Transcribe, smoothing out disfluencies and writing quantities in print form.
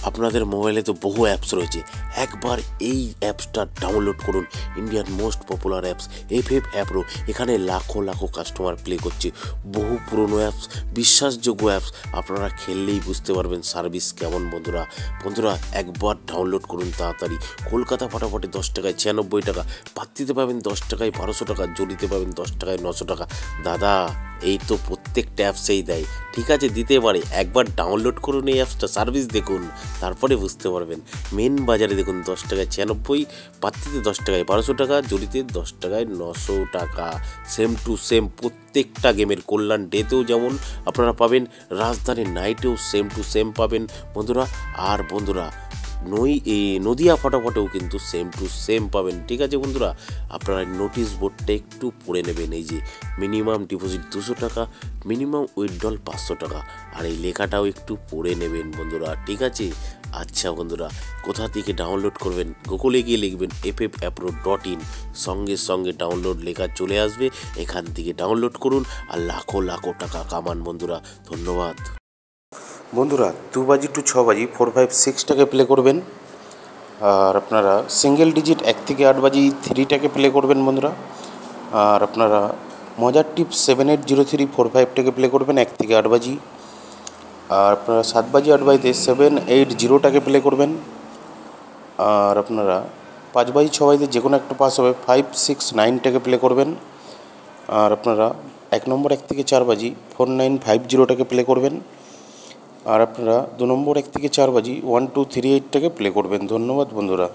আপনাদের মোবাইলে তো বহু অ্যাপস রয়েছে, একবার এই অ্যাপসটা ডাউনলোড করুন। ইন্ডিয়ার most popular apps FF app pro. এখানে লাখো লাখো কাস্টমার প্লে করছে, বহু পুরনো অ্যাপস, বিশ্বাসযোগ্য অ্যাপস। আপনারা খেললেই বুঝতে পারবেন সার্ভিস কেমন। বন্ধুরা একবার ডাউনলোড করুন তাড়াতাড়ি। কলকাতা ফাটাফাটে 10 টাকায় 96 টাকা, পাত্তিতে পাবেন 10 টাকায় 1200 টাকা, জড়িতে পাবেন 10 টাকায় 900 টাকা। দাদা এই তো প্রত্যেকটা অ্যাপসেই দেয়, ঠিক আছে দিতে পারে। একবার ডাউনলোড করুন এই অ্যাপসটা, সার্ভিস দেখুন, তারপরে বুঝতে পারবেন। মেন বাজারে দেখুন 10 টাকায় 96, পাত্তিতে 10 টাকায় 1200 টাকা, জড়িতে 10 টাকায় 900 টাকা। সেম টু সেম প্রত্যেকটা গেমের। কল্যাণ ডেতেও যেমন আপনারা পাবেন, রাজধানী নাইটেও সেম টু সেম পাবেন বন্ধুরা। আর বন্ধুরা নদিয়া ফটাফটেও কিন্তু সেম টু সেম পাবেন, ঠিক আছে বন্ধুরা। আপনারা নোটিশ বোর্ডটা একটু পড়ে নেবেন। এই যে মিনিমাম ডিপোজিট 200 টাকা, মিনিমাম উইথড্রল 500 টাকা, আর এই লেখাটাও একটু পড়ে নেবেন বন্ধুরা, ঠিক আছে। আচ্ছা বন্ধুরা, কোথা থেকে ডাউনলোড করবেন? গুগলে গিয়ে লিখবেন ffapro.in, সঙ্গে সঙ্গে ডাউনলোড লেখা চলে আসবে। এখান থেকে ডাউনলোড করুন আর লাখো লাখো টাকা কামান বন্ধুরা। ধন্যবাদ বন্ধুরা। 2 বাজি টু 6 বাজি 456টাকে প্লে করবেন। আর আপনারা সিঙ্গেল ডিজিট 1 থেকে 8 বাজি 3টাকে প্লে করবেন বন্ধুরা। আর আপনারা মজার টিপ 780345টাকে প্লে করবেন 1 থেকে 8 বাজি। আর আপনারা 7 বাজি 8 বাজিতে 780টাকে প্লে করবেন। আর আপনারা 5 বাজি 6 বাজিতে যে কোনো একটা পাস হবে 569টাকে প্লে করবেন। আর আপনারা 1 নম্বর 1 থেকে 4 বাজি 4950টাকে প্লে করবেন। আর আপনারা 2 নম্বর 1 থেকে 4 বাজি 1238টাকে প্লে করবেন। ধন্যবাদ বন্ধুরা।